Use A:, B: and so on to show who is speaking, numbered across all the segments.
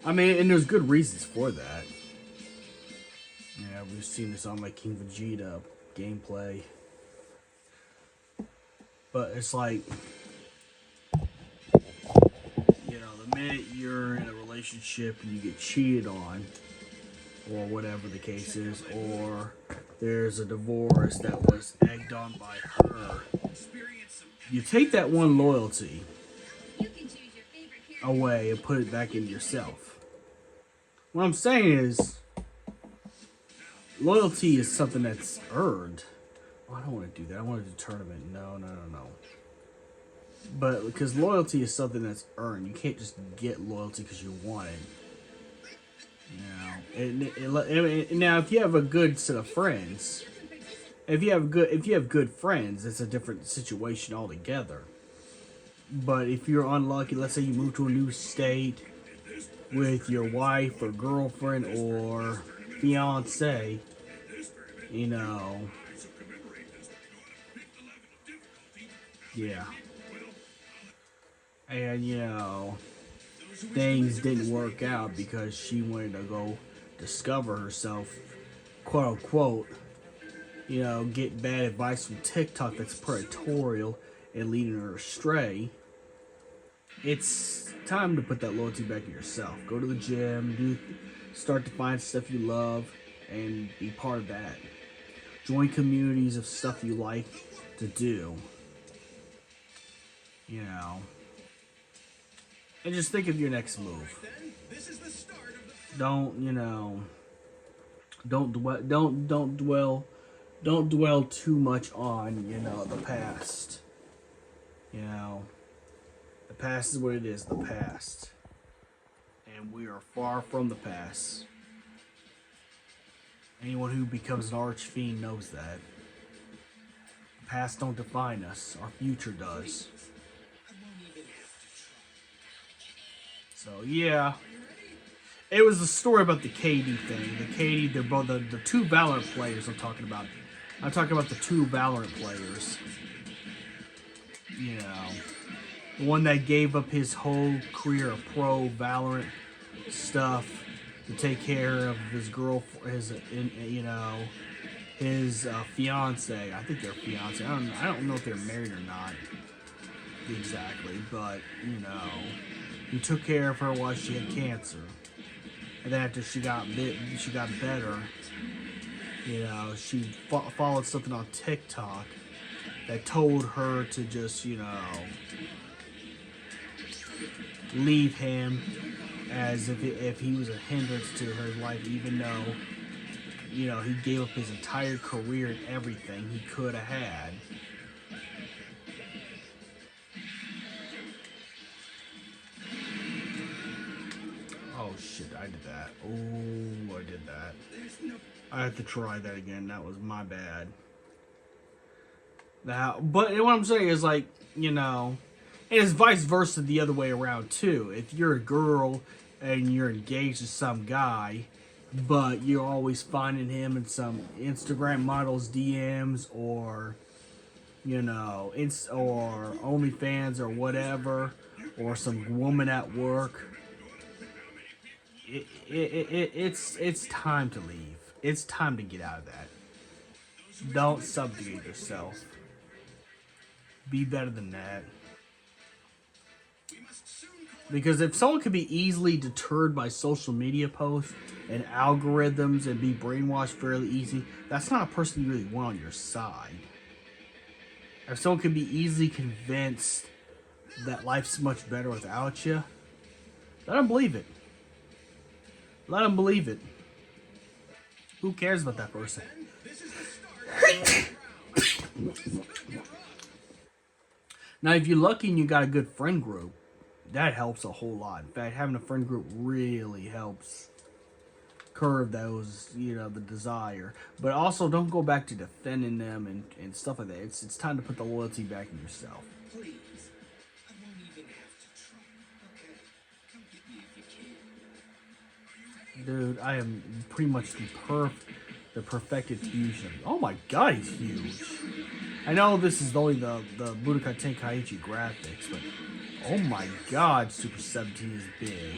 A: I mean, and there's good reasons for that. Yeah, we've seen this on like King Vegeta gameplay. But it's like, the minute you're in a relationship and you get cheated on, or whatever the case is, or there's a divorce that was egged on by her, you take that one loyalty away and put it back into yourself. What I'm saying is, loyalty is something that's earned. Oh, I don't want to do that. I want to do tournament. No, no, no, no. But because loyalty is something that's earned, you can't just get loyalty because you want it. Now if you have a good set of friends, if you have good friends, it's a different situation altogether. But if you're unlucky, let's say you move to a new state with your wife or girlfriend or fiance, yeah, and things didn't work out because she wanted to go discover herself, quote unquote, get bad advice from TikTok that's predatorial and leading her astray. It's time to put that loyalty back in yourself. Go to the gym, start to find stuff you love, and be part of that. Join communities of stuff you like to do. And just think of your next move. Don't dwell too much on, the past. The past is what it is, the past. And we are far from the past. Anyone who becomes an archfiend knows that. The past don't define us, our future does. So yeah, it was a story about the KD thing. The KD, they're both the two Valorant players I'm talking about. I'm talking about the two Valorant players. The one that gave up his whole career of pro Valorant stuff to take care of his his fiance. I think they're fiance. I don't know if they're married or not exactly, but he took care of her while she had cancer, and then after she got better. She followed something on TikTok that told her to just leave him, as if he was a hindrance to her life, even though he gave up his entire career and everything he could have had. Oh shit, I did that. Oh, I did that. I have to try that again. That was my bad. Now, but what I'm saying is, like, and it's vice versa the other way around too. If you're a girl and you're engaged to some guy, but you're always finding him in some Instagram model's DMs or or OnlyFans or whatever, or some woman at work, it's time to leave. It's time to get out of that. Don't subjugate yourself. Be better than that. Because if someone could be easily deterred by social media posts and algorithms and be brainwashed fairly easy, that's not a person you really want on your side. If someone could be easily convinced that life's much better without you, let them believe it. Let them believe it. Who cares about that person? Now, if you're lucky and you got a good friend group, that helps a whole lot. In fact, having a friend group really helps curb those, the desire. But also, don't go back to defending them and stuff like that. It's time to put the loyalty back in yourself. Please, I won't even have to try. Okay, come get me if you can. Dude, I am pretty much the perfected fusion. Oh my god, he's huge. I know this is only the Budokai Tenkaichi graphics, but oh my god, Super 17 is big.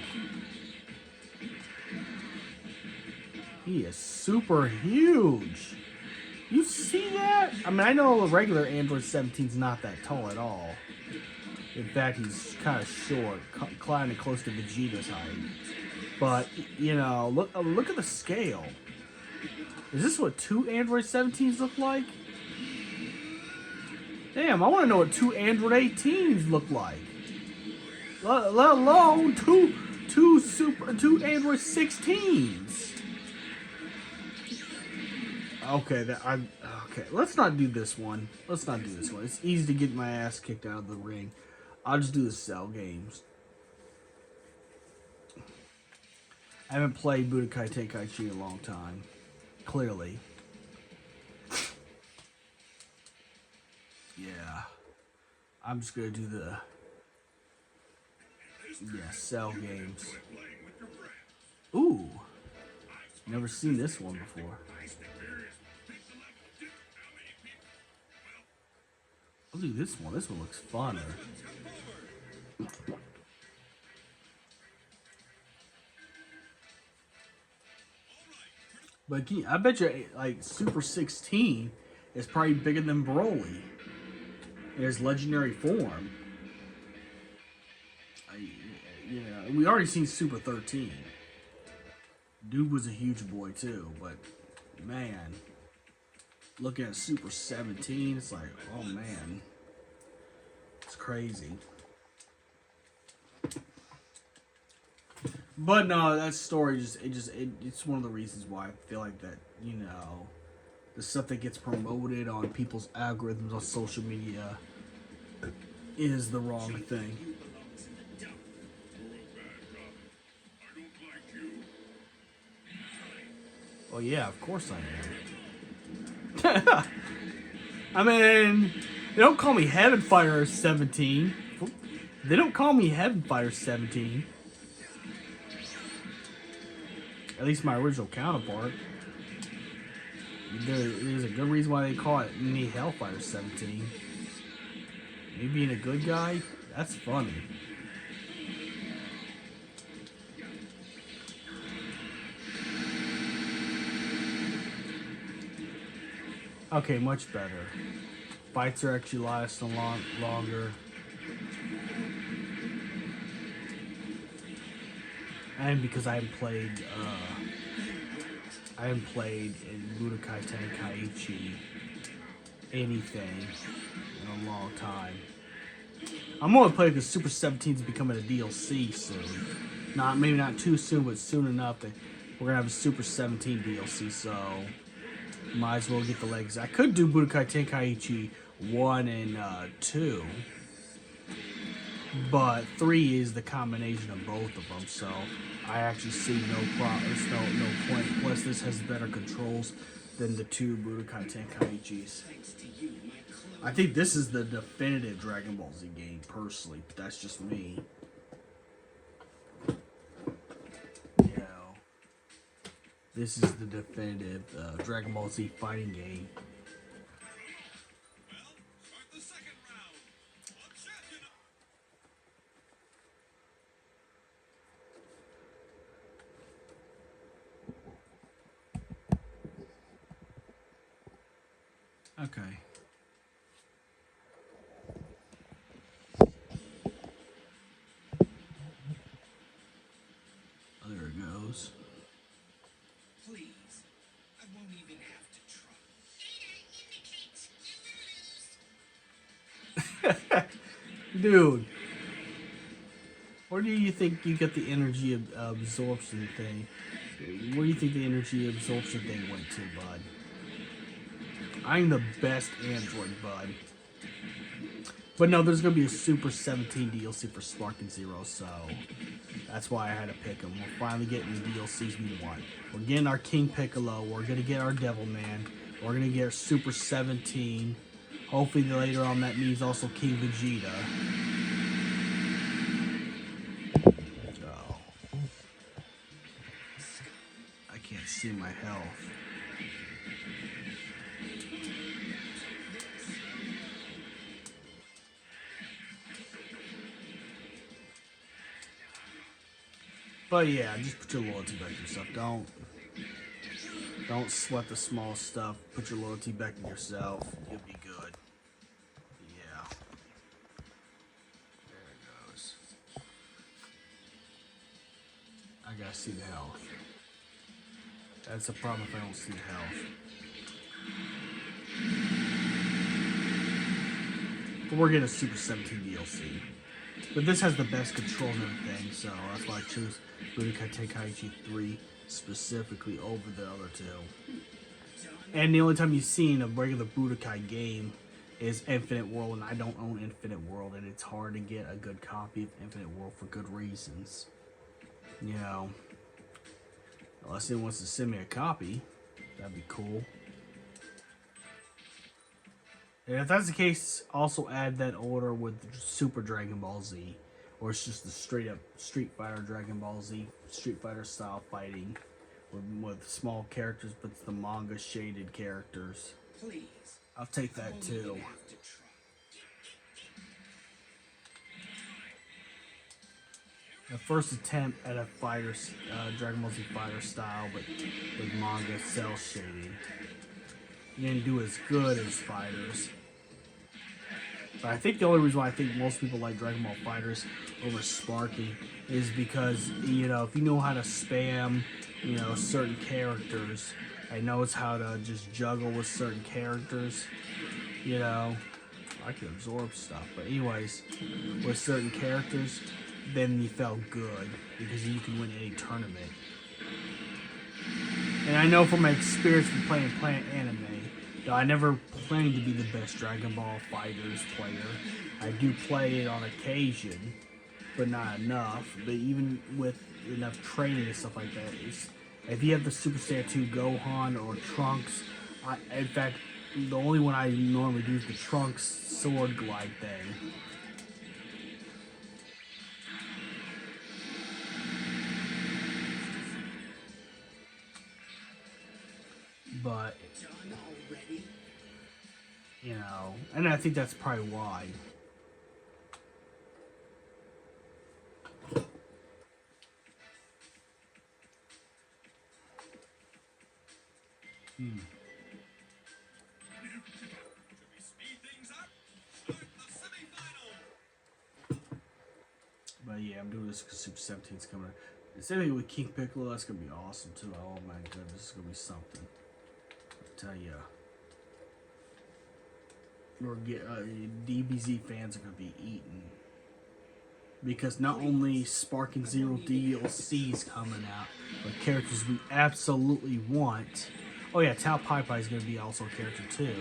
A: He is super huge. You see that? I mean, I know a regular Android 17 is not that tall at all. In fact, he's kind of short, climbing close to Vegeta's height. But, you know, look at the scale. Is this what two Android 17s look like? Damn, I want to know what two Android 18s look like. Let alone two Android 16s. Okay, okay. Let's not do this one. Let's not do this one. It's easy to get my ass kicked out of the ring. I'll just do the cell games. I haven't played Budokai Tenkaichi in a long time. Clearly. Yeah. I'm just gonna do the cell games. Ooh. Never seen this one before. I'll do this one. This one looks funner. But I bet you, like, Super 16 is probably bigger than Broly in his legendary form. We already seen Super 13. Dude was a huge boy too, but man, looking at Super 17, it's like, oh man, it's crazy. But no, that story it's one of the reasons why I feel like that, you know, the stuff that gets promoted on people's algorithms on social media is the wrong thing. Oh yeah, of course I am. I mean, they don't call me Heaven Fighter 17. They don't call me Heaven Fighter 17. At least my original counterpart. There's a good reason why they call it me Hellfighter 17. Me being a good guy? That's funny. Okay, much better. Fights are actually lasting longer. And because I haven't played in Budokai Tenkaichi anything in a long time. I'm only playing because Super 17 is becoming a DLC soon. Maybe not too soon, but soon enough that we're gonna have a Super 17 DLC. So might as well get the legs. I could do Budokai Tenkaichi 1 and 2. But 3 is the combination of both of them, so I actually see no point. Plus, this has better controls than the two Budokai Tenkaichis. I think this is the definitive Dragon Ball Z game, personally. But that's just me. You know, this is the definitive Dragon Ball Z fighting game. Okay. Oh, there it goes.
B: Please, I won't even have to try.
A: Dude. Where do you think you get the energy absorption thing? Where do you think the energy absorption thing went to, bud? I'm the best android, bud. But no, there's going to be a Super 17 DLC for Spark and Zero, so that's why I had to pick them. We're finally getting the DLCs we want. We're getting our King Piccolo. We're going to get our Devil Man. We're going to get our Super 17. Hopefully later on that means also King Vegeta. Oh. I can't see my health. But yeah, just put your loyalty back to yourself. Don't. Don't sweat the small stuff. Put your loyalty back in yourself. You'll be good. Yeah. There it goes. I gotta see the health. That's a problem if I don't see the health. But we're getting a Super 17 DLC. But this has the best controls and everything, so that's why I chose Budokai Tenkaichi 3 specifically over the other two. And the only time you've seen a regular Budokai game is Infinite World, and I don't own Infinite World, and it's hard to get a good copy of Infinite World for good reasons. You know, unless anyone wants to send me a copy, that'd be cool. And if that's the case, also add that order with Super Dragon Ball Z. Or it's just the straight up Street Fighter Dragon Ball Z, Street Fighter style fighting. With small characters, but it's the manga shaded characters.
B: Please.
A: I'll take that too. The first attempt at a fighter, Dragon Ball Z fighter style, but with manga cell shading. You didn't do as good as fighters. But I think the only reason why I think most people like Dragon Ball Fighters over Sparking is because, you know, if you know how to spam, you know, certain characters, and knows how to just juggle with certain characters, you know, I can absorb stuff. But anyways, with certain characters, then you felt good because you can win any tournament. And I know from my experience with playing Planet Anime, I never claimed to be the best Dragon Ball Fighters player. I do play it on occasion, but not enough. But even with enough training and stuff like that, if you have the Super Saiyan 2 Gohan or Trunks, in fact, the only one I normally do is the Trunks sword glide thing. But, you know, and I think that's probably why. But yeah, I'm doing this because Super 17's coming. Same thing with King Piccolo, that's gonna be awesome too. Oh my goodness, this is gonna be something. I tell ya. DBZ fans are gonna be eaten. Because not only Sparking Zero DLC's coming out, but characters we absolutely want. Oh yeah, Tao Pai Pai is gonna be also a character too.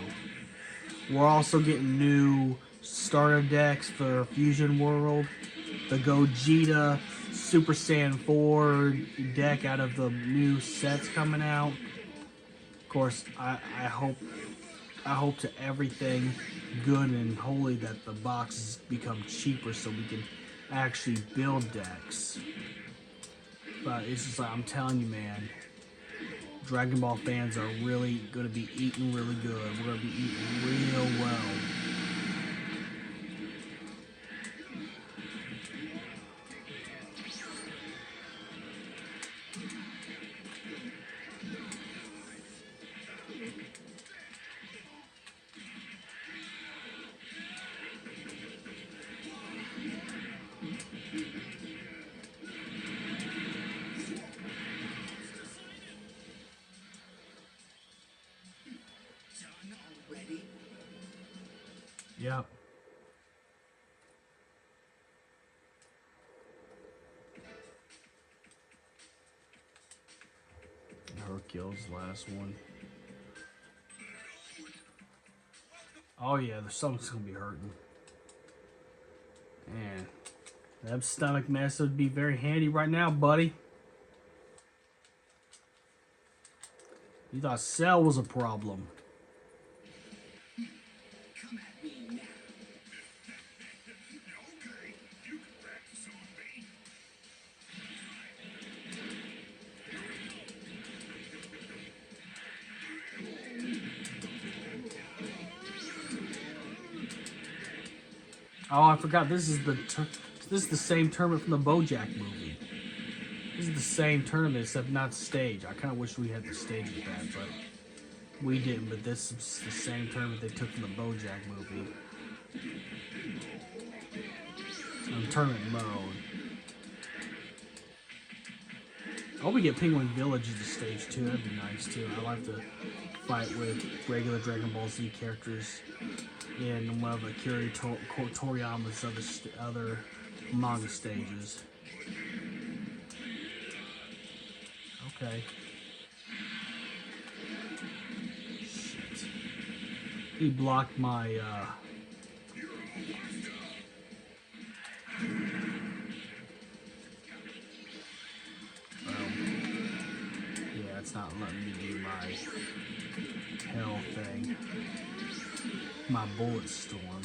A: We're also getting new starter decks for Fusion World. The Gogeta Super Saiyan 4 deck out of the new sets coming out. Of course, I hope to everything good and holy that the boxes become cheaper so we can actually build decks. But it's just like, I'm telling you, man, Dragon Ball fans are really going to be eating really good. We're going to be eating real well. Yep. Hercules, last one. Oh yeah, there's something's gonna be hurting. Man, that stomach mess would be very handy right now, buddy. You thought Cell was a problem. Oh, I forgot. This is the same tournament from the BoJack movie. This is the same tournament except not stage. I kind of wish we had the stage with that, but we didn't. But this is the same tournament they took from the BoJack movie. Tournament mode. I hope we get Penguin Village as the stage too. That'd be nice too. I like to fight with regular Dragon Ball Z characters in one of Akira Toriyama's other manga stages. Okay. Shit. He blocked my yeah, it's not letting me do my hell thing. My bullet storm.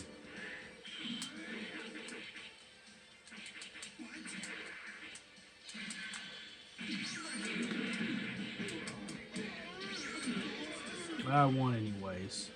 A: I won anyways.